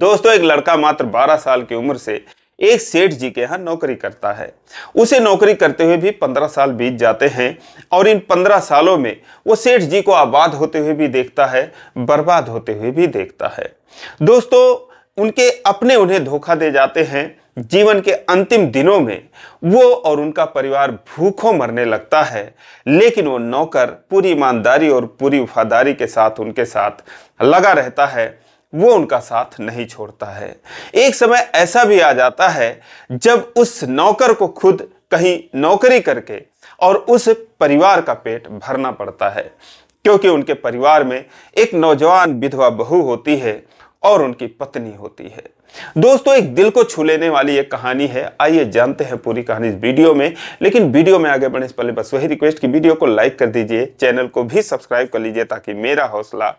दोस्तों, एक लड़का मात्र 12 साल की उम्र से एक सेठ जी के यहाँ नौकरी करता है। उसे नौकरी करते हुए भी 15 साल बीत जाते हैं और इन 15 सालों में वो सेठ जी को आबाद होते हुए भी देखता है, बर्बाद होते हुए भी देखता है। दोस्तों, उनके अपने उन्हें धोखा दे जाते हैं। जीवन के अंतिम दिनों में वो और उनका परिवार भूखों मरने लगता है, लेकिन वो नौकर पूरी ईमानदारी और पूरी वफादारी के साथ उनके साथ लगा रहता है। वो उनका साथ नहीं छोड़ता है। एक समय ऐसा भी आ जाता है जब उस नौकर को खुद कहीं नौकरी करके और उस परिवार का पेट भरना पड़ता है, क्योंकि उनके परिवार में एक नौजवान विधवा बहू होती है और उनकी पत्नी होती है। दोस्तों, एक दिल को छू लेने वाली एक कहानी है। आइए जानते हैं पूरी कहानी इस वीडियो में। लेकिन वीडियो में आगे बढ़ने से पहले बस वही रिक्वेस्ट कि वीडियो को लाइक कर दीजिए, चैनल को भी सब्सक्राइब कर लीजिए ताकि मेरा हौसला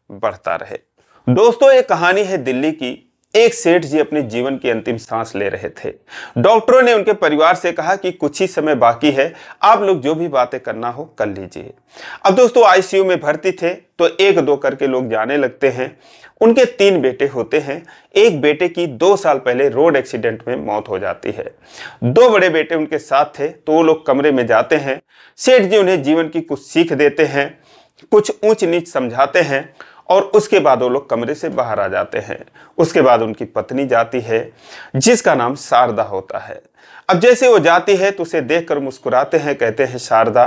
बढ़ता रहे। दोस्तों, ये कहानी है दिल्ली की। एक सेठ जी अपने जीवन की अंतिम सांस ले रहे थे। डॉक्टरों ने उनके परिवार से कहा कि कुछ ही समय बाकी है, आप लोग जो भी बातें करना हो कर लीजिए। अब दोस्तों, आईसीयू में भर्ती थे तो एक दो करके लोग जाने लगते हैं। उनके 3 बेटे होते हैं। एक बेटे की 2 साल पहले रोड एक्सीडेंट में मौत हो जाती है। 2 बड़े बेटे उनके साथ थे तो वो लोग कमरे में जाते हैं। सेठ जी उन्हें जीवन की कुछ सीख देते हैं, कुछ ऊंच नीच समझाते हैं और उसके बाद वो लोग कमरे से बाहर आ जाते हैं। उसके बाद उनकी पत्नी जाती है, जिसका नाम शारदा होता है। अब जैसे वो जाती है तो उसे देखकर मुस्कुराते हैं, कहते हैं, शारदा,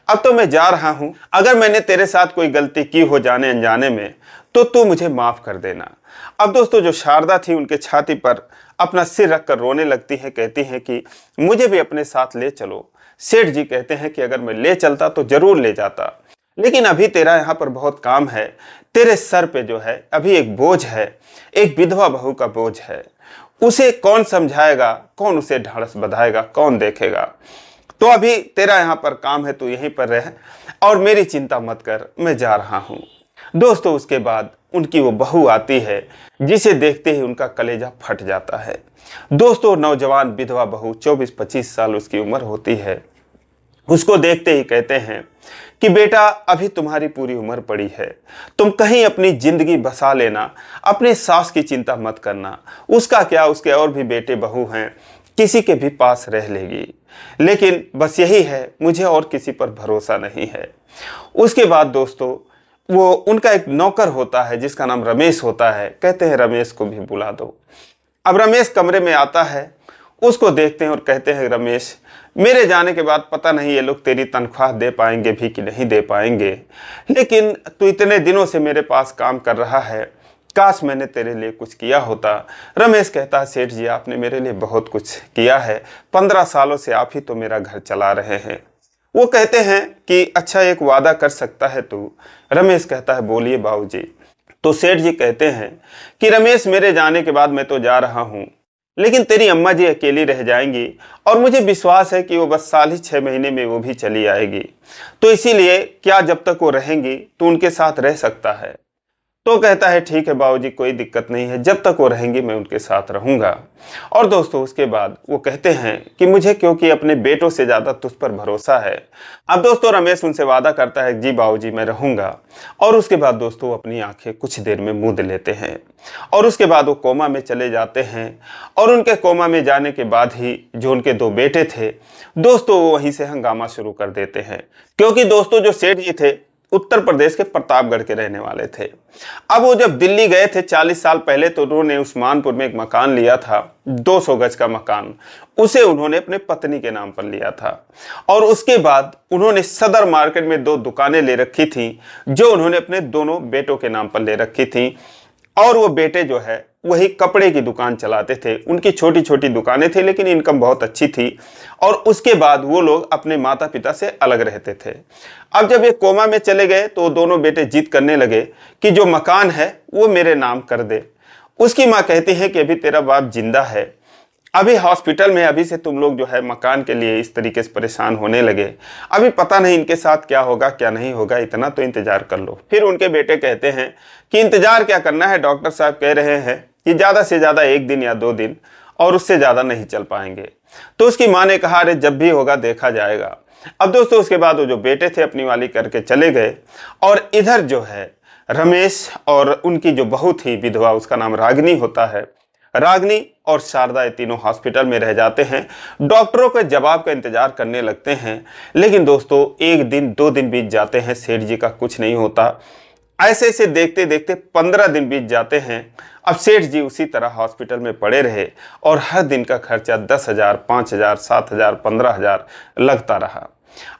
अब तो मैं जा रहा हूं। अगर मैंने तेरे साथ कोई गलती की हो जाने अनजाने में तो तू मुझे माफ कर देना। अब दोस्तों, जो शारदा थी उनके छाती पर अपना सिर रखकर रोने लगती है, कहती हैं कि मुझे भी अपने साथ ले चलो। सेठ जी कहते हैं कि अगर मैं ले चलता तो जरूर ले जाता, लेकिन अभी तेरा यहाँ पर बहुत काम है। तेरे सर पे जो है अभी एक बोझ है, एक विधवा बहू का बोझ है। उसे कौन समझाएगा, कौन उसे ढाढ़स बंधाएगा, कौन देखेगा? तो अभी तेरा यहाँ पर काम है, तू यहीं पर रह और मेरी चिंता मत कर, मैं जा रहा हूँ। दोस्तों, उसके बाद उनकी वो बहू आती है, जिसे देखते ही उनका कलेजा फट जाता है। दोस्तों, नौजवान विधवा बहू 24-25 साल उसकी उम्र होती है। उसको देखते ही कहते हैं कि बेटा, अभी तुम्हारी पूरी उम्र पड़ी है, तुम कहीं अपनी जिंदगी बसा लेना, अपने सास की चिंता मत करना। उसका क्या, उसके और भी बेटे बहू हैं, किसी के भी पास रह लेगी। लेकिन बस यही है, मुझे और किसी पर भरोसा नहीं है। उसके बाद दोस्तों, वो उनका एक नौकर होता है जिसका नाम रमेश होता है। कहते हैं रमेश को भी बुला दो। अब रमेश कमरे में आता है, उसको देखते हैं और कहते हैं, रमेश, मेरे जाने के बाद पता नहीं ये लोग तेरी तनख्वाह दे पाएंगे भी कि नहीं दे पाएंगे, लेकिन तू इतने दिनों से मेरे पास काम कर रहा है, काश मैंने तेरे लिए कुछ किया होता। रमेश कहता है, सेठ जी, आपने मेरे लिए बहुत कुछ किया है, 15 सालों से आप ही तो मेरा घर चला रहे हैं। वो कहते हैं कि अच्छा, एक वादा कर सकता है तू? रमेश कहता है, बोलिए बाबूजी। तो सेठ जी कहते हैं कि रमेश, मेरे जाने के बाद मैं तो जा रहा हूँ, लेकिन तेरी अम्मा जी अकेली रह जाएंगी और मुझे विश्वास है कि वो बस साल ही 6 महीने में वो भी चली आएगी। तो इसीलिए क्या जब तक वो रहेंगी तो उनके साथ रह सकता है? तो कहता है, ठीक है बाबूजी, कोई दिक्कत नहीं है, जब तक वो रहेंगी मैं उनके साथ रहूंगा। और दोस्तों, उसके बाद वो कहते हैं कि मुझे क्योंकि अपने बेटों से ज़्यादा तुझ पर भरोसा है। अब दोस्तों, रमेश उनसे वादा करता है, जी बाबूजी, मैं रहूंगा। और उसके बाद दोस्तों, अपनी आंखें कुछ देर में मूंद लेते हैं और उसके बाद वो कोमा में चले जाते हैं। और उनके कोमा में जाने के बाद ही जो उनके 2 बेटे थे दोस्तों, वो वहीं से हंगामा शुरू कर देते हैं, क्योंकि दोस्तों, जो सेठ जी थे उत्तर प्रदेश के प्रतापगढ़ के रहने वाले थे। अब वो जब दिल्ली गए थे 40 साल पहले तो उन्होंने उस्मानपुर में एक मकान लिया था, 200 गज का मकान। उसे उन्होंने अपने पत्नी के नाम पर लिया था और उसके बाद उन्होंने सदर मार्केट में 2 दुकानें ले रखी थी, जो उन्होंने अपने दोनों बेटों के नाम पर ले रखी थी। और वो बेटे जो है वही कपड़े की दुकान चलाते थे। उनकी छोटी छोटी दुकानें थी, लेकिन इनकम बहुत अच्छी थी। और उसके बाद वो लोग अपने माता पिता से अलग रहते थे। अब जब ये कोमा में चले गए तो दोनों बेटे जिद करने लगे कि जो मकान है वो मेरे नाम कर दे। उसकी माँ कहती है कि अभी तेरा बाप जिंदा है, अभी हॉस्पिटल में, अभी से तुम लोग जो है मकान के लिए इस तरीके से परेशान होने लगे, अभी पता नहीं इनके साथ क्या होगा क्या नहीं होगा, इतना तो इंतजार कर लो। फिर उनके बेटे कहते हैं कि इंतजार क्या करना है, डॉक्टर साहब कह रहे हैं कि ज़्यादा से ज़्यादा 1 दिन या 2 दिन, और उससे ज़्यादा नहीं चल पाएंगे। तो उसकी माँ ने कहा, अरे जब भी होगा देखा जाएगा। अब दोस्तों, उसके बाद वो जो बेटे थे अपनी वाली करके चले गए और इधर जो है रमेश और उनकी जो बहू थी विधवा, उसका नाम रागिनी होता है, रागिनी और शारदा ये तीनों हॉस्पिटल में रह जाते हैं। डॉक्टरों के जवाब का इंतजार करने लगते हैं, लेकिन दोस्तों 1 दिन 2 दिन बीत जाते हैं, सेठ जी का कुछ नहीं होता। ऐसे ऐसे देखते देखते 15 दिन बीत जाते हैं। अब सेठ जी उसी तरह हॉस्पिटल में पड़े रहे और हर दिन का खर्चा 10,000, 5,000, 7,000, 15,000 लगता रहा।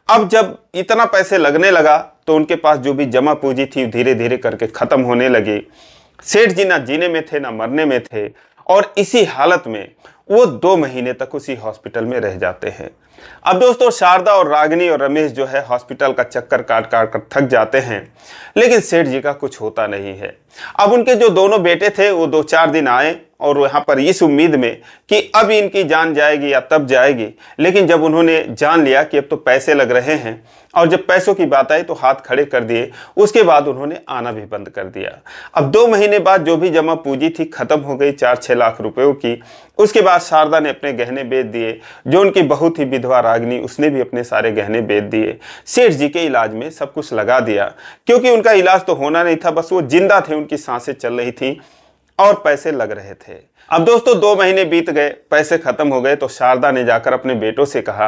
अब जब इतना पैसे लगने लगा तो उनके पास जो भी जमा पूंजी थी धीरे धीरे करके खत्म होने लगी। सेठ जी ना जीने में थे ना मरने में थे, और इसी हालत में वो 2 महीने तक उसी हॉस्पिटल में रह जाते हैं। अब दोस्तों शारदा और रागिनी और रमेश जो है हॉस्पिटल का चक्कर काट काट कर थक जाते हैं, लेकिन सेठ जी का कुछ होता नहीं है। अब उनके जो दोनों बेटे थे वो 2-4 दिन आए और यहाँ पर इस उम्मीद में कि अब इनकी जान जाएगी या तब जाएगी, लेकिन जब उन्होंने जान लिया कि अब तो पैसे लग रहे हैं और जब पैसों की बात आई तो हाथ खड़े कर दिए। उसके बाद उन्होंने आना भी बंद कर दिया। अब 2 महीने बाद जो भी जमा पूंजी थी खत्म हो गई 4-6 लाख रुपयों की। उसके बाद शारदा ने अपने गहने बेच दिए, जो उनकी बहू थी विधवा रागिनी उसने भी अपने सारे गहने बेच दिए। सेठ जी के इलाज में सब कुछ लगा दिया, क्योंकि उनका इलाज तो होना नहीं था, बस वो जिंदा थे, उनकी सांसें चल रही थी और पैसे लग रहे थे। अब दोस्तों 2 महीने बीत गए, पैसे खत्म हो गए, तो शारदा ने जाकर अपने बेटों से कहा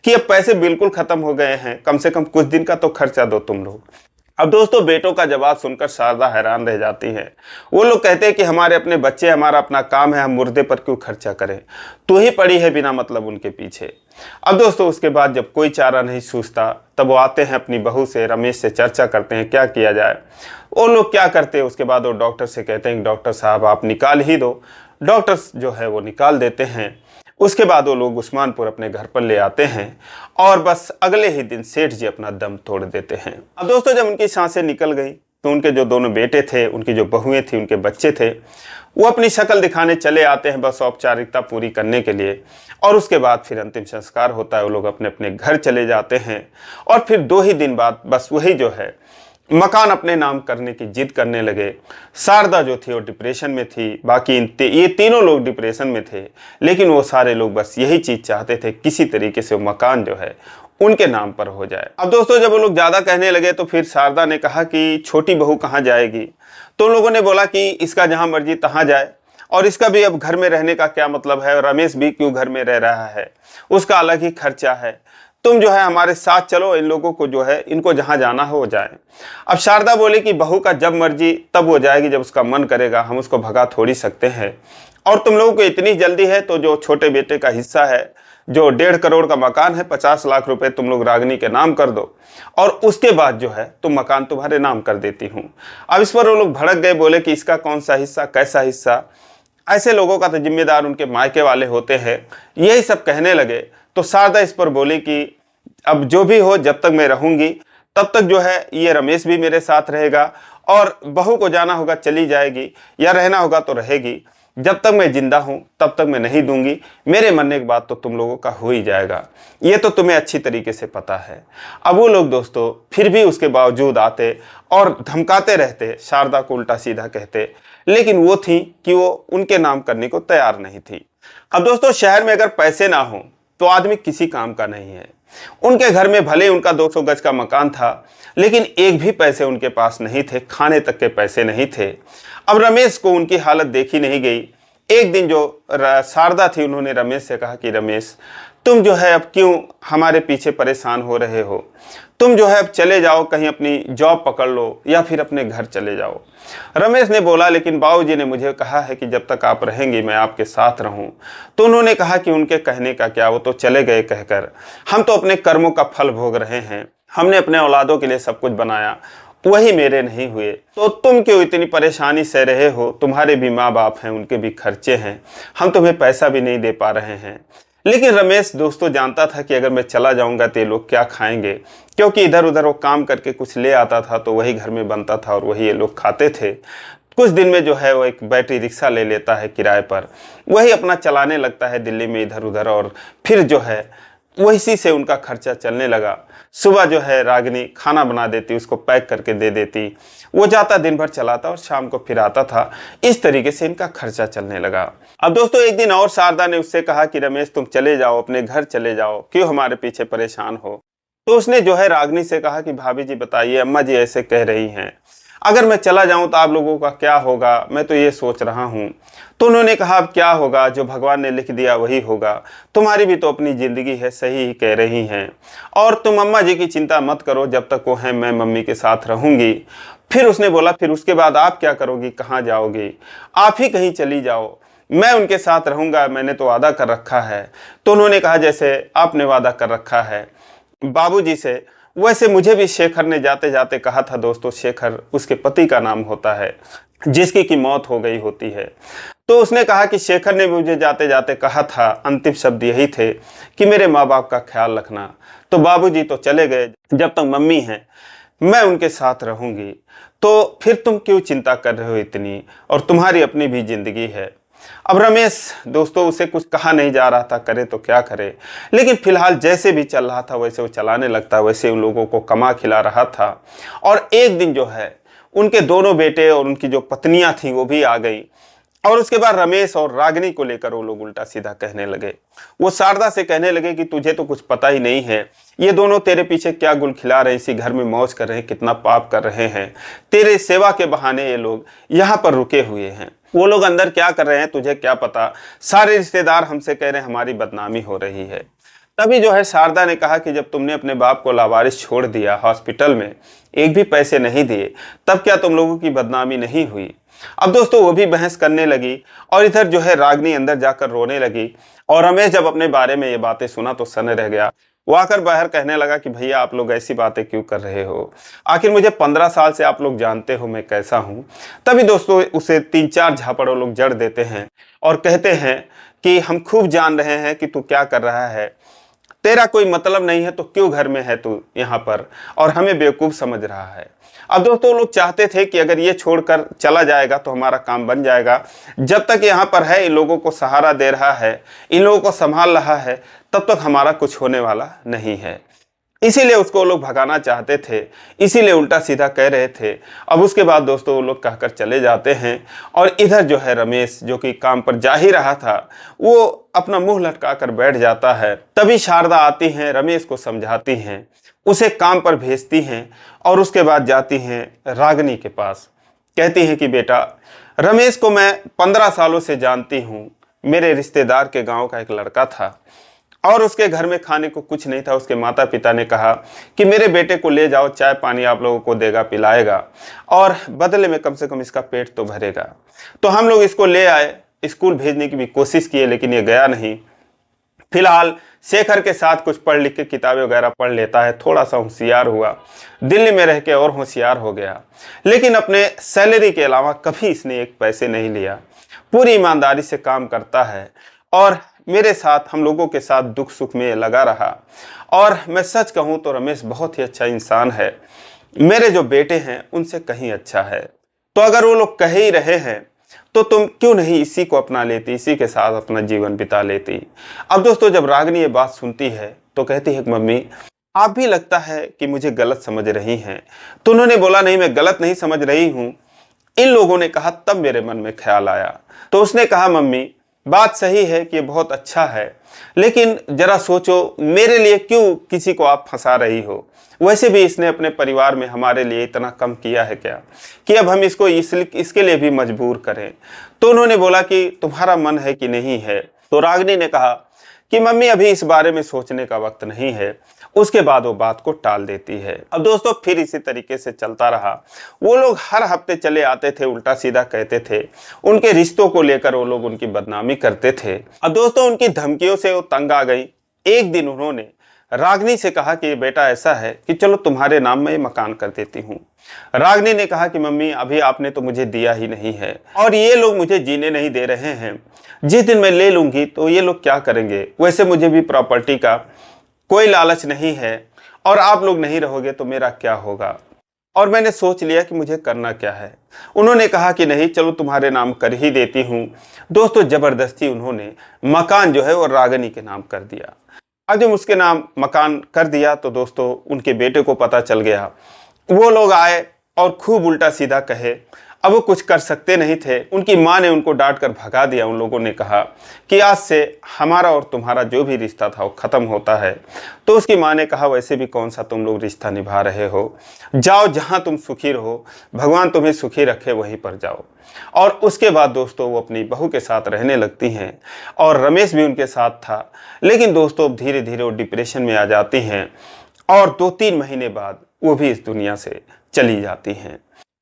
कि अब पैसे बिल्कुल खत्म हो गए हैं, कम से कम कुछ दिन का तो खर्चा दो तुम लोग। अब दोस्तों बेटों का जवाब सुनकर शारदा हैरान रह जाती है। वो लोग कहते हैं कि हमारे अपने बच्चे, हमारा अपना काम है, हम मुर्दे पर क्यों खर्चा करें, तू ही पड़ी है बिना मतलब उनके पीछे। अब दोस्तों उसके बाद जब कोई चारा नहीं सूझता तब वो आते हैं अपनी बहू से, रमेश से चर्चा करते हैं क्या किया जाए। वो लोग क्या करते हैं, उसके बाद वो डॉक्टर से कहते हैं कि डॉक्टर साहब आप निकाल ही दो। डॉक्टर जो है वो निकाल देते हैं। उसके बाद वो लोग उस्मानपुर अपने घर पर ले आते हैं और बस अगले ही दिन सेठ जी अपना दम तोड़ देते हैं। अब दोस्तों जब उनकी सांसें निकल गई तो उनके जो दोनों बेटे थे, उनकी जो बहुएं थी, उनके बच्चे थे, वो अपनी शक्ल दिखाने चले आते हैं बस औपचारिकता पूरी करने के लिए। और उसके बाद फिर अंतिम संस्कार होता है, वो लोग अपने अपने घर चले जाते हैं। और फिर 2 ही दिन बाद बस वही जो है मकान अपने नाम करने की जिद करने लगे। शारदा जो थी वो डिप्रेशन में थी, बाकी ये तीनों लोग डिप्रेशन में थे, लेकिन वो सारे लोग बस यही चीज चाहते थे किसी तरीके से वो मकान जो है उनके नाम पर हो जाए। अब दोस्तों जब वो लोग ज्यादा कहने लगे तो फिर शारदा ने कहा कि छोटी बहू कहाँ जाएगी, तो उन लोगों ने बोला कि इसका जहां मर्जी तहां जाए, और इसका भी अब घर में रहने का क्या मतलब है, रमेश भी क्यों घर में रह रहा है, उसका अलग ही खर्चा है, तुम जो है हमारे साथ चलो, इन लोगों को जो है इनको जहां जाना हो जाए। अब शारदा बोली कि बहू का जब मर्जी तब वो जाएगी, जब उसका मन करेगा, हम उसको भगा थोड़ी सकते हैं, और तुम लोगों को इतनी जल्दी है तो जो छोटे बेटे का हिस्सा है, जो 1.5 करोड़ का मकान है, 50 लाख रुपए तुम लोग रागिनी के नाम कर दो और उसके बाद जो है तुम मकान तुम्हारे नाम कर देती हूँ। अब इस पर वो लोग भड़क गए, बोले कि इसका कौन सा हिस्सा, कैसा हिस्सा, ऐसे लोगों का तो जिम्मेदार उनके मायके वाले होते हैं, यही सब कहने लगे। तो शारदा इस पर बोली कि अब जो भी हो, जब तक मैं रहूंगी तब तक जो है ये रमेश भी मेरे साथ रहेगा, और बहू को जाना होगा चली जाएगी या रहना होगा तो रहेगी, जब तक मैं जिंदा हूं तब तक मैं नहीं दूंगी, मेरे मरने के बाद तो तुम लोगों का हो ही जाएगा, ये तो तुम्हें अच्छी तरीके से पता है। अब वो लोग दोस्तों फिर भी उसके बावजूद आते और धमकाते रहते, शारदा को उल्टा सीधा कहते, लेकिन वो थी कि वो उनके नाम करने को तैयार नहीं थी। अब दोस्तों शहर में अगर पैसे ना हो तो आदमी किसी काम का नहीं है। उनके घर में भले उनका 200 गज का मकान था, लेकिन एक भी पैसे उनके पास नहीं थे, खाने तक के पैसे नहीं थे। अब रमेश को उनकी हालत देखी नहीं गई। एक दिन जो शारदा थी, उन्होंने रमेश से कहा कि रमेश तुम जो है अब क्यों हमारे पीछे परेशान हो रहे हो, तुम जो है अब चले जाओ, कहीं अपनी जॉब पकड़ लो या फिर अपने घर चले जाओ। रमेश ने बोला लेकिन बाबूजी ने मुझे कहा है कि जब तक आप रहेंगी मैं आपके साथ रहूं। तो उन्होंने कहा कि उनके कहने का क्या, वो तो चले गए कहकर, हम तो अपने कर्मों का फल भोग रहे हैं, हमने अपने औलादों के लिए सब कुछ बनाया, वही मेरे नहीं हुए, तो तुम क्यों इतनी परेशानी सह रहे हो, तुम्हारे भी माँ बाप हैं, उनके भी खर्चे हैं, हम तुम्हें पैसा भी नहीं दे पा रहे हैं। लेकिन रमेश दोस्तों जानता था कि अगर मैं चला जाऊंगा तो ये लोग क्या खाएंगे, क्योंकि इधर उधर वो काम करके कुछ ले आता था तो वही घर में बनता था और वही ये लोग खाते थे। कुछ दिन में जो है वो एक बैटरी रिक्शा ले लेता है किराए पर, वही अपना चलाने लगता है दिल्ली में इधर उधर, और फिर जो है वही से उनका खर्चा चलने लगा। सुबह जो है रागिनी खाना बना देती, उसको पैक करके दे देती, वो जाता दिन भर चलाता और शाम को फिर आता था। इस तरीके से इनका खर्चा चलने लगा। अब दोस्तों एक दिन और शारदा ने उससे कहा कि रमेश तुम चले जाओ, अपने घर चले जाओ, क्यों हमारे पीछे परेशान हो। तो उसने जो है रागिनी से कहा कि भाभी जी बताइए, अम्मा जी ऐसे कह रही हैं, अगर मैं चला जाऊं तो आप लोगों का क्या होगा, मैं तो ये सोच रहा हूँ। तो उन्होंने कहा अब क्या होगा, जो भगवान ने लिख दिया वही होगा, तुम्हारी भी तो अपनी जिंदगी है, सही ही कह रही हैं, और तुम अम्मा जी की चिंता मत करो, जब तक वो हैं मैं मम्मी के साथ रहूंगी। फिर उसने बोला फिर उसके बाद आप क्या करोगी, कहाँ जाओगी, आप ही कहीं चली जाओ, मैं उनके साथ रहूंगा, मैंने तो वादा कर रखा है। तो उन्होंने कहा जैसे आपने वादा कर रखा है बाबूजी से, वैसे मुझे भी शेखर ने जाते जाते कहा था। दोस्तों शेखर उसके पति का नाम होता है जिसकी की मौत हो गई होती है। तो उसने कहा कि शेखर ने मुझे जाते जाते कहा था, अंतिम शब्द यही थे कि मेरे माँ बाप का ख्याल रखना। तो बाबूजी तो चले गए, जब तक मम्मी हैं मैं उनके साथ रहूंगी। तो फिर तुम क्यों चिंता कर रहे हो इतनी, और तुम्हारी अपनी भी जिंदगी है। अब रमेश दोस्तों उसे कुछ कहा नहीं जा रहा था, करे तो क्या करे, लेकिन फिलहाल जैसे भी चल रहा था वैसे वो चलाने लगता, वैसे उन लोगों को कमा खिला रहा था। और एक दिन जो है उनके दोनों बेटे और उनकी जो पत्नियां थी वो भी आ गई, और उसके बाद रमेश और रागिनी को लेकर वो लोग उल्टा सीधा कहने लगे। वो शारदा से कहने लगे कि तुझे तो कुछ पता ही नहीं है, ये दोनों तेरे पीछे क्या गुल खिला रहे हैं, इसी घर में मौज कर रहे हैं, कितना पाप कर रहे हैं, तेरे सेवा के बहाने ये लोग यहाँ पर रुके हुए हैं, वो लोग अंदर क्या कर रहे हैं तुझे क्या पता, सारे रिश्तेदार हमसे कह रहे हैं हमारी बदनामी हो रही है। तभी जो है शारदा ने कहा कि जब तुमने अपने बाप को लावारिस छोड़ दिया, हॉस्पिटल में एक भी पैसे नहीं दिए, तब क्या तुम लोगों की बदनामी नहीं हुई। अब दोस्तों वो भी बहस करने लगी, और इधर जो है रागिनी अंदर जाकर रोने लगी। और रमेश जब अपने बारे में ये बातें सुना तो सन्न रह गया। वो आकर बाहर कहने लगा कि भैया आप लोग ऐसी बातें क्यों कर रहे हो, आखिर मुझे 15 साल से आप लोग जानते हो मैं कैसा हूँ। तभी दोस्तों उसे 3-4 झापड़ों लोग जड़ देते हैं और कहते हैं कि हम खूब जान रहे हैं कि तू क्या कर रहा है, तेरा कोई मतलब नहीं है तो क्यों घर में है तू यहाँ पर, और हमें बेवकूफ़ समझ रहा है। अब दोस्तों लोग चाहते थे कि अगर ये छोड़कर चला जाएगा तो हमारा काम बन जाएगा, जब तक यहाँ पर है इन लोगों को सहारा दे रहा है, इन लोगों को संभाल रहा है, तब तक हमारा कुछ होने वाला नहीं है। इसीलिए उसको लोग भगाना चाहते थे, इसीलिए उल्टा सीधा कह रहे थे। अब उसके बाद दोस्तों वो लोग कहकर चले जाते हैं, और इधर जो है रमेश जो कि काम पर जा ही रहा था वो अपना मुंह लटका कर बैठ जाता है। तभी शारदा आती हैं, रमेश को समझाती हैं, उसे काम पर भेजती हैं, और उसके बाद जाती हैं रागिनी के पास। कहती हैं कि बेटा रमेश को मैं 15 सालों से जानती हूँ, मेरे रिश्तेदार के गाँव का एक लड़का था, और उसके घर में खाने को कुछ नहीं था। उसके माता पिता ने कहा कि मेरे बेटे को ले जाओ, चाय पानी आप लोगों को देगा पिलाएगा, और बदले में कम से कम इसका पेट तो भरेगा। तो हम लोग इसको ले आए, स्कूल भेजने की भी कोशिश किए, लेकिन ये गया नहीं। फिलहाल शेखर के साथ कुछ पढ़ लिख के किताबें वगैरह पढ़ लेता है, थोड़ा सा होशियार हुआ, दिल्ली में रह के और होशियार हो गया, लेकिन अपने सैलरी के अलावा कभी इसने एक पैसे नहीं लिया, पूरी ईमानदारी से काम करता है, और मेरे साथ हम लोगों के साथ दुख सुख में लगा रहा। और मैं सच कहूँ तो रमेश बहुत ही अच्छा इंसान है, मेरे जो बेटे हैं उनसे कहीं अच्छा है। तो अगर वो लोग कह ही रहे हैं तो तुम क्यों नहीं इसी को अपना लेती, इसी के साथ अपना जीवन बिता लेती। अब दोस्तों जब रागिनी ये बात सुनती है तो कहती है कि मम्मी आप भी लगता है कि मुझे गलत समझ रही हैं। तो उन्होंने बोला नहीं मैं गलत नहीं समझ रही हूँ, इन लोगों ने कहा तब मेरे मन में ख्याल आया। तो उसने कहा मम्मी बात सही है कि ये बहुत अच्छा है, लेकिन जरा सोचो मेरे लिए क्यों किसी को आप फंसा रही हो, वैसे भी इसने अपने परिवार में हमारे लिए इतना कम किया है क्या कि अब हम इसको इसके लिए भी मजबूर करें। तो उन्होंने बोला कि तुम्हारा मन है कि नहीं है। तो रागिनी ने कहा कि मम्मी अभी इस बारे में सोचने का वक्त नहीं है। उसके बाद वो बात को टाल देती है। अब दोस्तों फिर इसी तरीके से चलता रहा। वो लोग हर हफ्ते चले आते थे, उल्टा सीधा कहते थे, उनके रिश्तों को लेकर वो लोग उनकी बदनामी करते थे। अब दोस्तों उनकी धमकियों से वो तंग आ गई। एक दिन उन्होंने रागिनी से कहा कि बेटा ऐसा है कि चलो तुम्हारे नाम में मकान कर देती हूँ। रागिनी ने कहा कि मम्मी अभी आपने तो मुझे दिया ही नहीं है, और ये लोग मुझे जीने नहीं दे रहे हैं, जिस दिन मैं ले लूंगी तो ये लोग क्या करेंगे, वैसे मुझे भी प्रॉपर्टी का कोई लालच नहीं है, और आप लोग नहीं रहोगे तो मेरा क्या होगा, और मैंने सोच लिया कि मुझे करना क्या है। उन्होंने कहा कि नहीं चलो तुम्हारे नाम कर ही देती हूँ। दोस्तों जबरदस्ती उन्होंने मकान जो है वो रागिनी के नाम कर दिया। अब जब उसके नाम मकान कर दिया तो दोस्तों उनके बेटे को पता चल गया। वो लोग आए और खूब उल्टा सीधा कहे, अब वो कुछ कर सकते नहीं थे। उनकी माँ ने उनको डांट कर भगा दिया। उन लोगों ने कहा कि आज से हमारा और तुम्हारा जो भी रिश्ता था वो ख़त्म होता है। तो उसकी माँ ने कहा वैसे भी कौन सा तुम लोग रिश्ता निभा रहे हो, जाओ जहाँ तुम सुखी रहो, भगवान तुम्हें सुखी रखे वहीं पर जाओ। और उसके बाद दोस्तों वो अपनी बहू के साथ रहने लगती हैं और रमेश भी उनके साथ था। लेकिन दोस्तों धीरे धीरे वो डिप्रेशन में आ जाती हैं और 2-3 महीने बाद वो भी इस दुनिया से चली जाती हैं।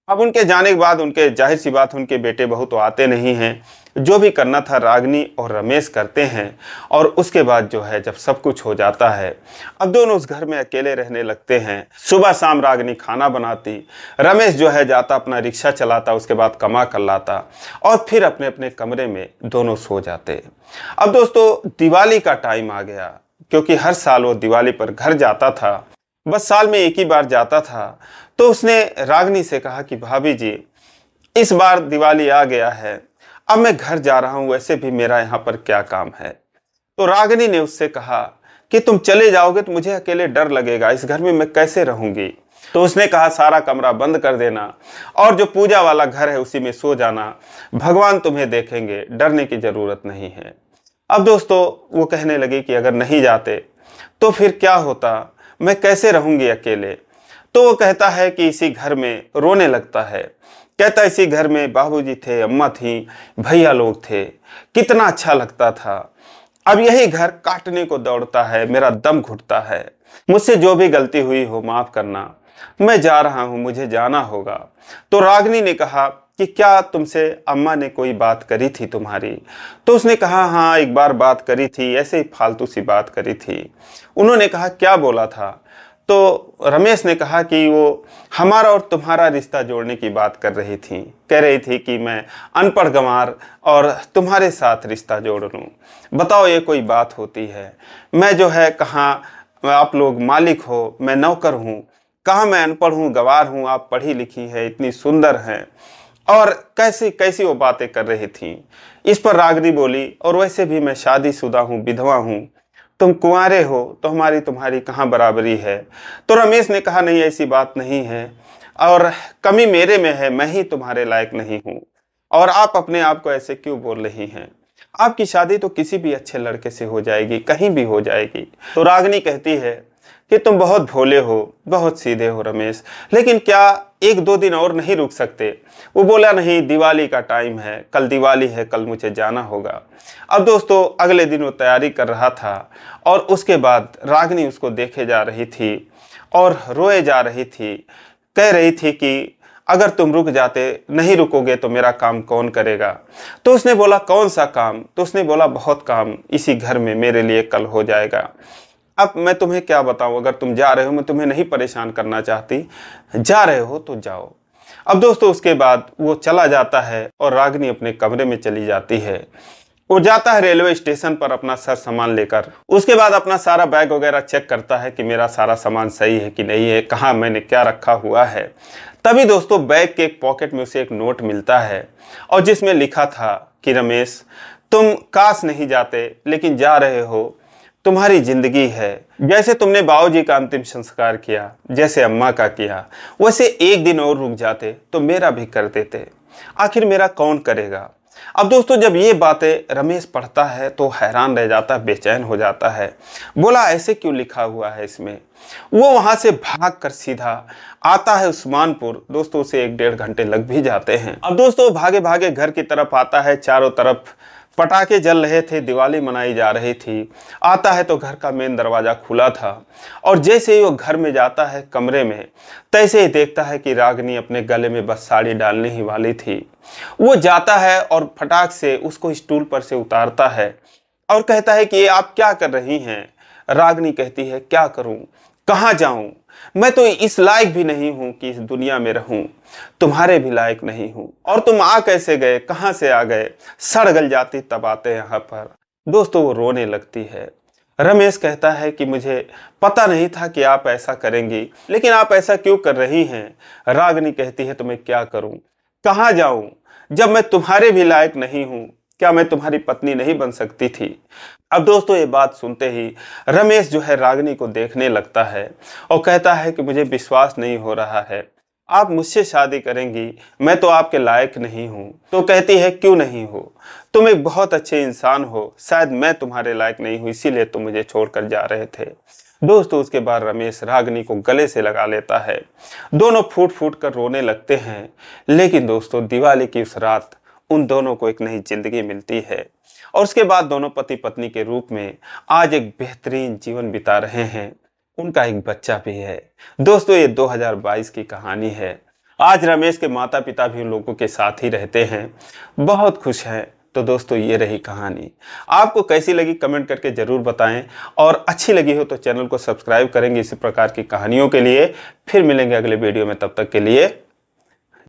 अब उनके जाने के बाद उनके जाहिर सी बात उनके बेटे बहू तो आते नहीं हैं। जो भी करना था रागिनी और रमेश करते हैं। और उसके बाद जो है जब सब कुछ हो जाता है, अब दोनों उस घर में अकेले रहने लगते हैं। सुबह शाम रागिनी खाना बनाती, रमेश जो है जाता अपना रिक्शा चलाता, उसके बाद कमा कर लाता और फिर अपने अपने कमरे में दोनों सो जाते। अब दोस्तों दिवाली का टाइम आ गया, क्योंकि हर साल वो दिवाली पर घर जाता था, बस साल में एक ही बार जाता था। तो उसने रागिनी से कहा कि भाभी जी इस बार दिवाली आ गया है, अब मैं घर जा रहा हूं, वैसे भी मेरा यहाँ पर क्या काम है। तो रागिनी ने उससे कहा कि तुम चले जाओगे तो मुझे अकेले डर लगेगा, इस घर में मैं कैसे रहूंगी। तो उसने कहा सारा कमरा बंद कर देना और जो पूजा वाला घर है उसी में सो जाना, भगवान तुम्हें देखेंगे, डरने की जरूरत नहीं है। अब दोस्तों वो कहने लगी कि अगर नहीं जाते तो फिर क्या होता, मैं कैसे रहूंगी अकेले। तो वो कहता है कि इसी घर में रोने लगता है, कहता है इसी घर में बाबूजी थे, अम्मा थी, भैया लोग थे, कितना अच्छा लगता था। अब यही घर काटने को दौड़ता है, मेरा दम घुटता है, मुझसे जो भी गलती हुई हो माफ करना, मैं जा रहा हूं, मुझे जाना होगा। तो रागिनी ने कहा कि क्या तुमसे अम्मा ने कोई बात करी थी तुम्हारी। तो उसने कहा हाँ एक बार बात करी थी, ऐसे ही फालतू सी बात करी थी। उन्होंने कहा क्या बोला था। तो रमेश ने कहा कि वो हमारा और तुम्हारा रिश्ता जोड़ने की बात कर रही थी, कह रही थी कि मैं अनपढ़ गंवार और तुम्हारे साथ रिश्ता जोड़ लूँ। बताओ ये कोई बात होती है। मैं जो है कहाँ आप लोग मालिक हो, मैं नौकर हूँ, कहाँ मैं अनपढ़ हूँ गंवार हूँ, आप पढ़ी लिखी है, इतनी सुंदर हैं। और कैसी कैसी वो बातें कर रही थी। इस पर रागिनी बोली और वैसे भी मैं शादीशुदा हूँ, विधवा हूँ, तुम कुंवारे हो तो हमारी तुम्हारी कहाँ बराबरी है। तो रमेश ने कहा नहीं ऐसी बात नहीं है और कमी मेरे में है, मैं ही तुम्हारे लायक नहीं हूँ और आप अपने आप को ऐसे क्यों बोल रही हैं। आपकी शादी तो किसी भी अच्छे लड़के से हो जाएगी, कहीं भी हो जाएगी। तो रागिनी कहती है कि तुम बहुत भोले हो, बहुत सीधे हो रमेश, लेकिन क्या 1-2 दिन और नहीं रुक सकते। वो बोला नहीं दिवाली का टाइम है, कल दिवाली है, कल मुझे जाना होगा। अब दोस्तों अगले दिन वो तैयारी कर रहा था और उसके बाद रागिनी उसको देखे जा रही थी और रोए जा रही थी, कह रही थी कि अगर तुम रुक जाते, नहीं रुकोगे तो मेरा काम कौन करेगा। तो उसने बोला कौन सा काम। तो उसने बोला बहुत काम इसी घर में मेरे लिए कल हो जाएगा। अब मैं तुम्हें क्या बताऊं, अगर तुम जा रहे हो, मैं तुम्हें नहीं परेशान करना चाहती, जा रहे हो तो जाओ। अब दोस्तों उसके बाद वो चला जाता है और रागिनी अपने कमरे में चली जाती है। वो जाता है रेलवे स्टेशन पर अपना सर सामान लेकर, उसके बाद अपना सारा बैग वगैरह चेक करता है कि मेरा सारा सामान सही है कि नहीं है, कहाँ मैंने क्या रखा हुआ है। तभी दोस्तों बैग के एक पॉकेट में उसे एक नोट मिलता है और जिसमें लिखा था कि रमेश तुम काश नहीं जाते, लेकिन जा रहे हो, तुम्हारी जिंदगी है, जैसे तुमने बाबूजी का अंतिम संस्कार किया, जैसे अम्मा का किया, वैसे एक दिन और रुक जाते तो मेरा भी कर देते, आखिर मेरा कौन करेगा। अब दोस्तों जब ये बातें रमेश पढ़ता है तो हैरान रह जाता है, बेचैन हो जाता है, बोला ऐसे क्यों लिखा हुआ है इसमें। वो वहां से भाग कर सीधा आता है उस्मानपुर। दोस्तों उसे 1-1.5 घंटे लग भी जाते हैं। अब दोस्तों भागे भागे घर की तरफ आता है, चारों तरफ पटाखे जल रहे थे, दिवाली मनाई जा रही थी। आता है तो घर का मेन दरवाजा खुला था और जैसे ही वो घर में जाता है कमरे में, तैसे ही देखता है कि रागिनी अपने गले में बस साड़ी डालने ही वाली थी। वो जाता है और फटाक से उसको स्टूल पर से उतारता है और कहता है कि ये आप क्या कर रही हैं। रागिनी कहती है क्या करूं, कहाँ जाऊं, मैं तो इस लायक भी नहीं हूं कि इस दुनिया में रहूं, तुम्हारे भी लायक नहीं हूं, और तुम आ कैसे गए, कहां से आ गए, सड़ गल जाती तब आते यहाँ पर। दोस्तों वो रोने लगती है। रमेश कहता है कि मुझे पता नहीं था कि आप ऐसा करेंगी, लेकिन आप ऐसा क्यों कर रही हैं। रागिनी कहती है तो मैं क्या करूं, कहाँ जाऊं, जब मैं तुम्हारे भी लायक नहीं हूं, क्या मैं तुम्हारी पत्नी नहीं बन सकती थी। अब दोस्तों ये बात सुनते ही रमेश जो है रागिनी को देखने लगता है और कहता है कि मुझे विश्वास नहीं हो रहा है आप मुझसे शादी करेंगी, मैं तो आपके लायक नहीं हूँ। तो कहती है क्यों नहीं हो, तुम एक बहुत अच्छे इंसान हो, शायद मैं तुम्हारे लायक नहीं हूँ इसीलिए तुम मुझे छोड़कर जा रहे थे। दोस्तों उसके बाद रमेश रागिनी को गले से लगा लेता है, दोनों फूट फूट कर रोने लगते हैं। लेकिन दोस्तों दिवाली की उस रात उन दोनों को एक नई जिंदगी मिलती है और उसके बाद दोनों पति पत्नी के रूप में आज एक बेहतरीन जीवन बिता रहे हैं। उनका एक बच्चा भी है। दोस्तों ये 2022 की कहानी है। आज रमेश के माता पिता भी उन लोगों के साथ ही रहते हैं, बहुत खुश हैं। तो दोस्तों ये रही कहानी। आपको कैसी लगी कमेंट करके जरूर बताएं और अच्छी लगी हो तो चैनल को सब्सक्राइब करेंगे इसी प्रकार की कहानियों के लिए। फिर मिलेंगे अगले वीडियो में, तब तक के लिए